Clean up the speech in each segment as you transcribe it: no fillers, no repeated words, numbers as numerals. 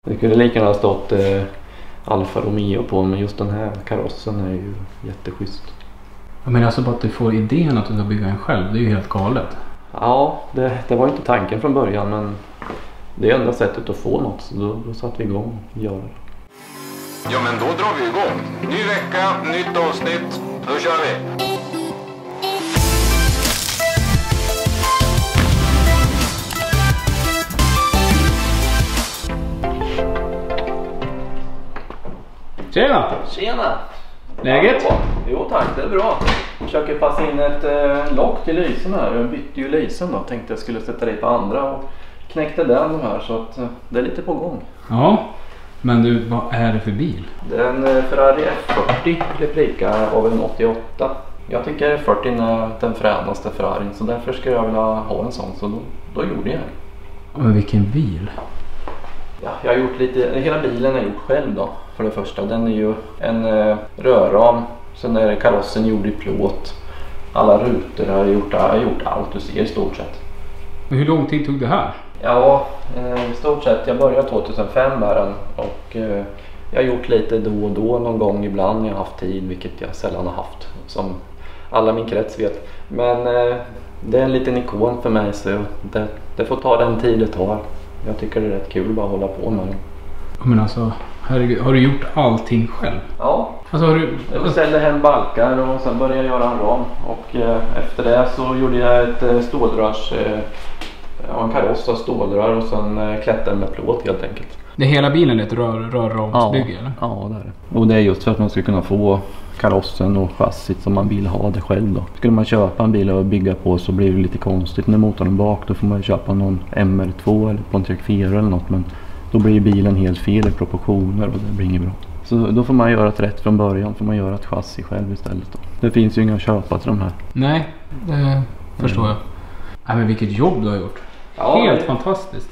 Det kunde lika gärna ha stått Alfa Romeo på, men just den här karossen är ju jätteschysst. Men alltså bara att du får idén att du ska bygga en själv, det är ju helt galet. Ja, det var inte tanken från början, men det är enda sättet att få något, så då satte vi igång och gör det. Ja, men då drar vi igång. Ny vecka, nytt avsnitt. Då kör vi! Tjena! Tjena! Läget? Ja, jo tack, det är bra. Jag försöker passa in ett lock till lysen här. Jag bytte ju lysen då, tänkte jag skulle sätta det på andra och knäckte den här, så att det är lite på gång. Ja, men du, vad är det för bil? Det är en Ferrari F40 replika av en 88. Jag tycker F40 är den fränaste Ferrarin, så därför ska jag vilja ha en sån, så då gjorde jag det. Men vilken bil? Ja, jag har gjort lite, hela bilen är gjort själv då, för det första. Den är ju en rörram, sen är karossen gjord i plåt. Alla rutor har jag gjort allt du ser i stort sett. Men hur lång tid tog det här? Ja, i stort sett. Jag började 2005 med den och jag har gjort lite då och då någon gång ibland när jag har haft tid, vilket jag sällan har haft, som alla min krets vet. Men det är en liten ikon för mig, så det får ta den tid det tar. Jag tycker det är rätt kul bara att hålla på med den. Men alltså, herregud, har du gjort allting själv? Ja, alltså, jag beställde hem balkar och sen började jag göra en ram. Och efter det så gjorde jag ett stålrörs, en kaross av stålrör och sen klättrade med plåt helt enkelt. Det hela bilen är ett rörramsbygge, eller? Ja, det är det. Och det är just för att man ska kunna få karossen och chassit som man vill ha det själv då. Skulle man köpa en bil och bygga på så blir det lite konstigt när motorn bak. Då får man köpa någon MR2 eller Pontiac Fiero eller något, men då blir bilen helt fel i proportioner och det blir inget bra. Så då får man göra ett rätt från början, får man göra ett chassi själv istället då. Det finns ju inga att köpa till de här. Nej, det förstår jag. Nej, men vilket jobb du har gjort. Ja, helt fantastiskt.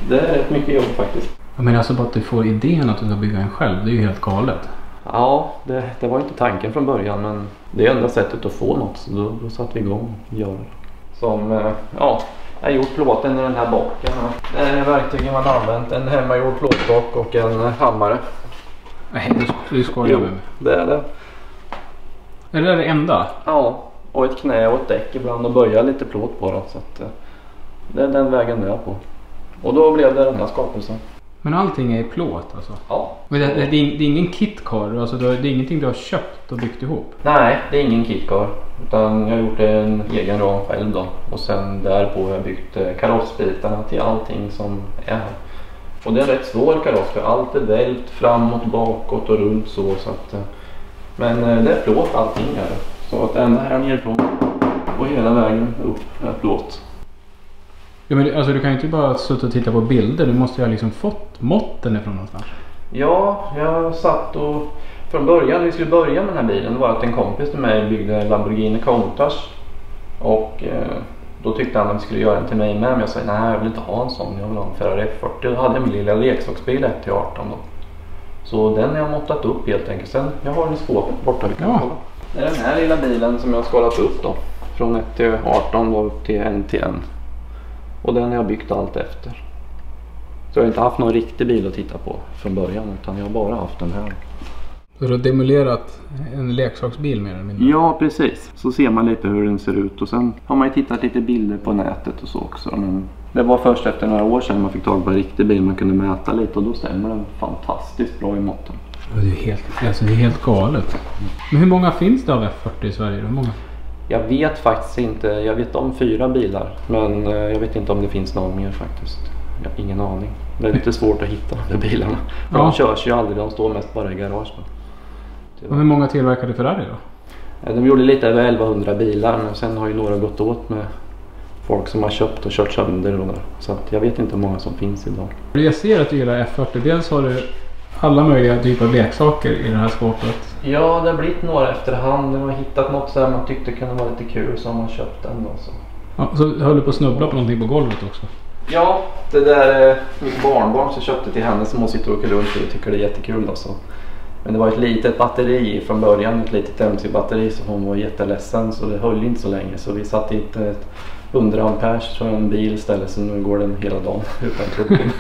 Det är rätt mycket jobb faktiskt. Men alltså bara att du får idén att du ska bygga en själv, det är ju helt galet. Ja, det var inte tanken från början, men det är enda sättet att få något, så då satte vi igång och gör det. Som, ja, jag har gjort plåten i den här baken. Det är verktygen man använt, en hemmagjord plåtstock och en hammare. Nej, du skojar med mig. Det är det. Är det det enda? Ja, och ett knä och ett däck ibland och böja lite plåt på det, så att det är den vägen det är på. Och då blev det den här skapelsen. Men allting är i plåt alltså? Ja. Men det är ingen kitcar, alltså det är ingenting du har köpt och byggt ihop? Nej, det är ingen kitcar, utan jag har gjort en egen ram själv då. Och sen därpå har jag byggt karossbitarna till allting som är här. Och det är en rätt svår kaross, för allt är vält framåt, bakåt och runt så att, men det är plåt allting här. Så att ända här ner från och hela vägen upp är plåt. Ja, men alltså du kan ju inte bara sitta och titta på bilder, du måste ju ha liksom fått måtten ifrån någonstans. Ja, jag satt och från början, när vi skulle börja med den här bilen, var att en kompis till mig byggde Lamborghini Countach. Och då tyckte han att vi skulle göra den till mig med, men jag sa nej, jag vill inte ha en sån, jag vill ha en Ferrari F40. Då hade jag min lilla leksaksbil 1-18 då. Så den har jag måttat upp helt enkelt. Sen, jag har den i skåpet borta, vi kan kolla. Det är den här lilla bilen som jag har skalat upp då. Från 1-18 då upp till 1-1. Och den har jag byggt allt efter. Så jag har inte haft någon riktig bil att titta på från början, utan jag har bara haft den här. Så du har demolerat en leksaksbil med den? Ja, precis. Så ser man lite hur den ser ut. Och sen har man ju tittat lite bilder på nätet och så också. Men det var först efter några år sedan man fick tag på en riktig bil. Man kunde mäta lite och då stämmer den fantastiskt bra i måtten. Det är helt galet. Men hur många finns det av F40 i Sverige? Hur många? Jag vet faktiskt inte. Jag vet om 4 bilar. Men jag vet inte om det finns någon mer faktiskt. Jag har ingen aning. Det är lite svårt att hitta de bilarna. För de körs ju aldrig. De står mest bara i garage. Och hur många tillverkade Ferrari då? De gjorde lite över 1100 bilar. Men sen har ju några gått åt med folk som har köpt och kört sönder. Och så att jag vet inte hur många som finns idag. Jag ser att du gillar F40. Dels har du alla möjliga typer av leksaker i det här skåpet. Ja, det har blivit några efterhand. När man har hittat något som man tyckte kunde vara lite kul, så har man köpt den då. Ja, så höll du på att snubbla på någonting på golvet också? Ja, det där mitt barnbarn som köpte till henne som hon sitter och åker runt och tycker det är jättekul då, så. Men det var ett litet batteri från början, ett litet MC-batteri, så hon var jätteledsen, så det höll inte så länge. Så vi satte hit ett 100 ampere från en bil istället, så nu går den hela dagen utan problem.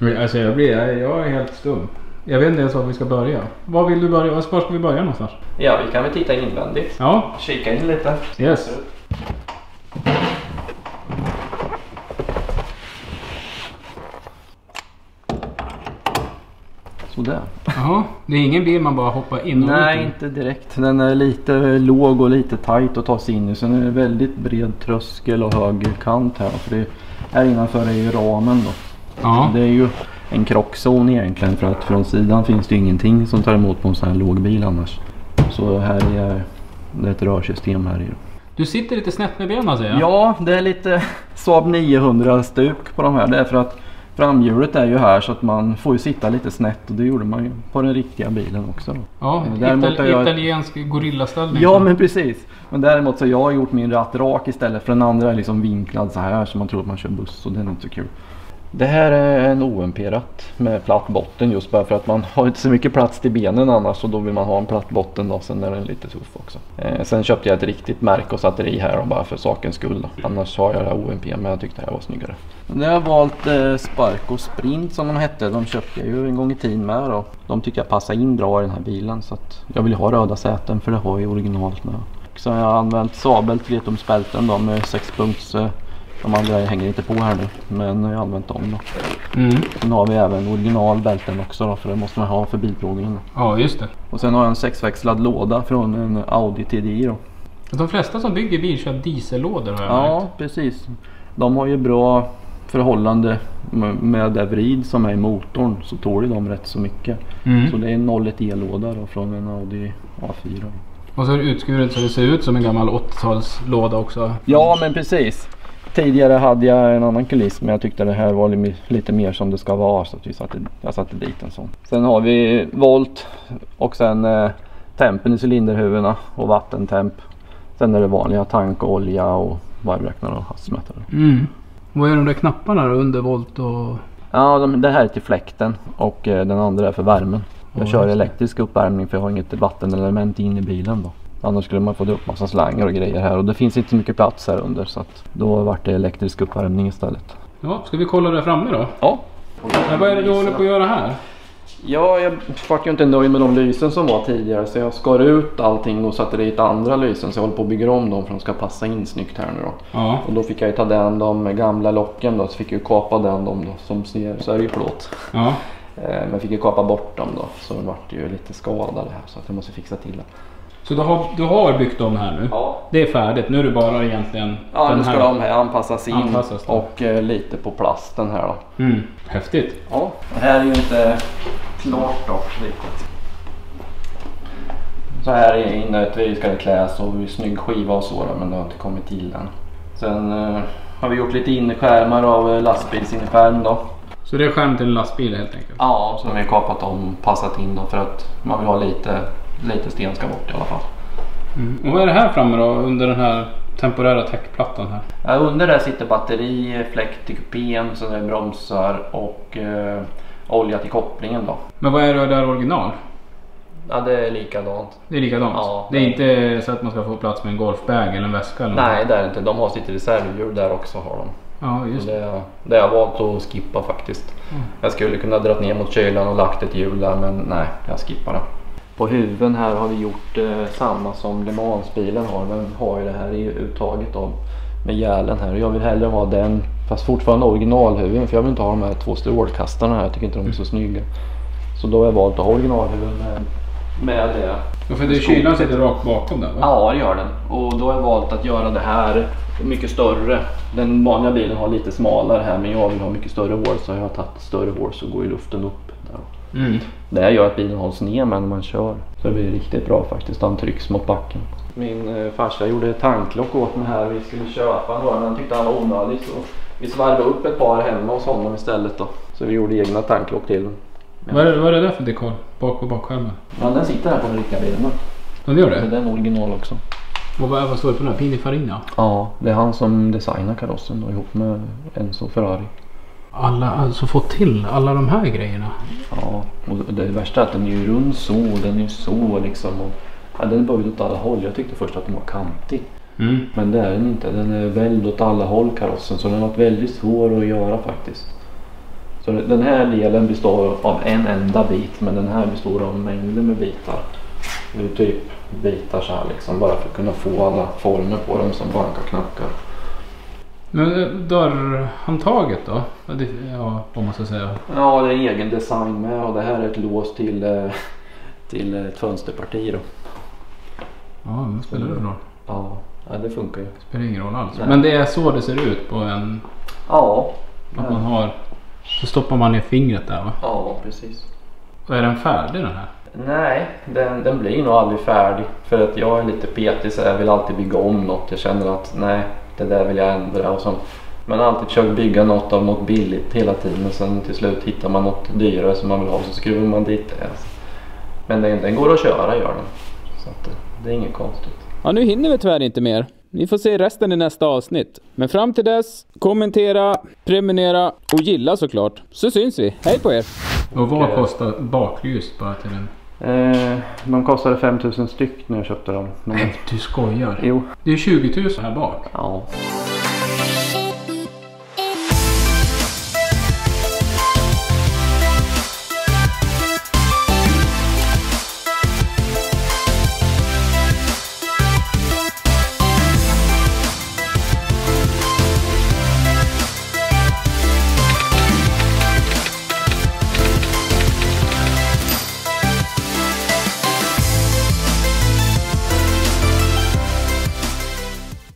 Alltså jag är helt stum. Jag vet inte ens var vi ska börja. Var vill du börja? Var ska vi börja någonstans? Ja, vi kan väl titta invändigt. Ja. Kika in lite. Yes. Sådär. Jaha, det är ingen bil man bara hoppar in och Nej, ut i. inte direkt. Den är lite låg och lite tajt att ta sig in i. Sen är det väldigt bred tröskel och hög kant här. För det här innanför är ju ramen då. Ja. Det är ju en krockzon egentligen, för att från sidan finns det ju ingenting som tar emot på en sån här låg bil annars. Så här är det ett rörsystem här i. Du sitter lite snett med benen, säger jag. Ja, det är lite Saab 900 stuk på de här. Det är för att framhjulet är ju här så att man får ju sitta lite snett, och det gjorde man ju på den riktiga bilen också då. Ja, Däremot har jag... italiensk gorillaställning. Ja, men precis. Men däremot så har jag gjort min ratt rak istället, för den andra är liksom vinklad så här så man tror att man kör buss, och det är inte så kul. Det här är en OMP-ratt med platt botten, just bara för att man har inte så mycket plats till benen annars, och då vill man ha en platt botten då, sen är den lite tuff också. Sen köpte jag ett riktigt märke och satte i här då, bara för sakens skull då. Annars har jag det här OMP, men jag tyckte det här var snyggare. Det har jag valt Sparco Sprint som de hette, de köpte jag ju en gång i tiden med då. De tycker jag passar in bra i den här bilen, så att jag vill ha röda säten för det har ju originalt med. Så jag har använt Sabel 3-tumsbälten då med 6 punkts. De andra hänger inte på här nu, men jag har använt dem då. Sen har vi även originalbälten också då, för det måste man ha för bilprovningen. Ja, just det. Och sen har jag en 6-växlad låda från en Audi TDI då. De flesta som bygger bil kör diesellådor, har jag Ja, märkt. precis. De har ju bra förhållande med det vrid som är i motorn, så tål de rätt så mycket. Så det är en 01 E-låda då från en Audi A4. Och så är det utskuret så det ser ut som en gammal 80-talslåda också. Ja, men precis. Tidigare hade jag en annan kuliss, men jag tyckte det här var lite mer som det ska vara, så att jag satte dit en sån. Sen har vi volt och sen tempen i cylinderhuvudena och vattentemp. Sen är det vanliga tank, olja och varvräknare och hastighetsmätare. Vad är de där knapparna då, under volt och... Ja, det här är till fläkten och den andra är för värmen. Jag kör elektrisk uppvärmning för jag har inget vattenelement in i bilen då. Annars skulle man få upp massa slangar och grejer här, och det finns inte så mycket plats här under, så att då vart det elektrisk uppvärmning istället. Ja, ska vi kolla där framme då? Ja. Men vad är det du håller på att göra här? Ja, jag var ju inte nöjd med de lysen som var tidigare, så jag skar ut allting och satte dit andra lysen, så jag håller på att bygga om dem för att de ska passa in snyggt här nu då. Ja. Och då fick jag ju ta de gamla locken då, så fick jag kapa de då som ser, så är det ju plåt. Ja. Men fick ju kapa bort dem då, så de vart ju lite skadade här, så att jag måste fixa till det. Så du har byggt om här nu? Ja. Det är färdigt, nu är det bara egentligen... Ja, nu ska de här anpassas in Anpassas då. och lite på plasten här då. Häftigt. Ja, det här är ju inte klart då riktigt. Så här inuti ska det kläs och snygg skiva och så då, men det har inte kommit till än. Sen har vi gjort lite innerskärmar av lastbilsinnerskärm då. Så det är skärm till en lastbil helt enkelt? Ja, så har vi kapat om, passat in då, för att man vill ha lite sten ska bort i alla fall. Och vad är det här framme då, under den här temporära täckplattan här? Ja, under där sitter batteri, fläkt till kupén, så det är bromsar och olja till kopplingen då. Men vad är det där original? Ja, det är likadant. Det är likadant? Ja, det är inte så att man ska få plats med en golfbag eller en väska eller Nej, något? det är det inte. De har sitt reservhjul där också, har de. Ja, just det. Det har jag valt att skippa faktiskt. Jag skulle kunna dra ner mot kylan och lagt ett hjul där, men nej, jag skippar det. På huven här har vi gjort samma som Le Mans-bilen har. Den har ju det här i uttaget då, med gälen här. Jag vill hellre ha den, fast fortfarande originalhuven, för jag vill inte ha de här 2 strålkastarna här. Jag tycker inte de är så snygga. Så då har jag valt att ha originalhuven med det. Ja, för det kylan sitter rakt bakom där, va? Ja, det gör den. Och då har jag valt att göra det här mycket större. Den vanliga bilen har lite smalare här, men jag vill ha mycket större hål, så jag har tagit större hål så går ju luften upp där. Det här gör att bilen hålls ner när man kör. Så det blir riktigt bra faktiskt. Han trycks mot backen. Min farsa gjorde tanklock åt mig här. Vi skulle köpa några, men han tyckte han var onödig, så vi svarvade upp ett par hemma hos honom istället då. Så vi gjorde egna tanklock till den. Vad är det där för dekor bak på bakskärmen? Ja, den sitter här på den riktiga bilen. Den gör det? Så den är original också. Och vad står det på den här? Pininfarina? Ja, det är han som designar karossen då, ihop med Enzo Ferrari. Alla alltså fått till alla de här grejerna? Ja, och det värsta är att den är ju rund så, den är ju så liksom. Och, ja, den är böjd åt alla håll. Jag tyckte först att den var kantig. Men det är den inte. Den är väldigt åt alla håll, karossen. Så den har varit väldigt svår att göra faktiskt. Så den här delen består av en enda bit, men den här består av mängder med bitar. Det är typ bitar så här liksom, bara för att kunna få alla former på dem som bankarknackar. Men dörrhandtaget då? Ja, om man ska säga. Ja, det är egen design med, och det här är ett lås till ett fönsterparti då. Ja, men spelar det roll? Ja, det funkar ju. Spelar ingen roll alls. Nej. Men det är så det ser ut på en... Ja. Att man har... Så stoppar man ner fingret där, va? Ja, precis. Och är den färdig den här? Nej, den blir nog aldrig färdig. För att jag är lite petig, så jag vill alltid bygga om något. Jag känner att nej, det där vill jag ändra. Och så. Man har alltid försökt bygga något av något billigt hela tiden. Och sen till slut hittar man något dyrare som man vill ha, så skruvar man dit det. Men den går att köra, gör den. Så att det är inget konstigt. Ja, nu hinner vi tyvärr inte mer. Ni får se resten i nästa avsnitt. Men fram till dess, kommentera, prenumerera och gilla såklart. Så syns vi. Hej på er! Och vad kostar bakljus bara till den? De kostade 5 000 styck när jag köpte dem. Men... Nej, du skojar. Jo. Det är 20 000 här bak. Ja.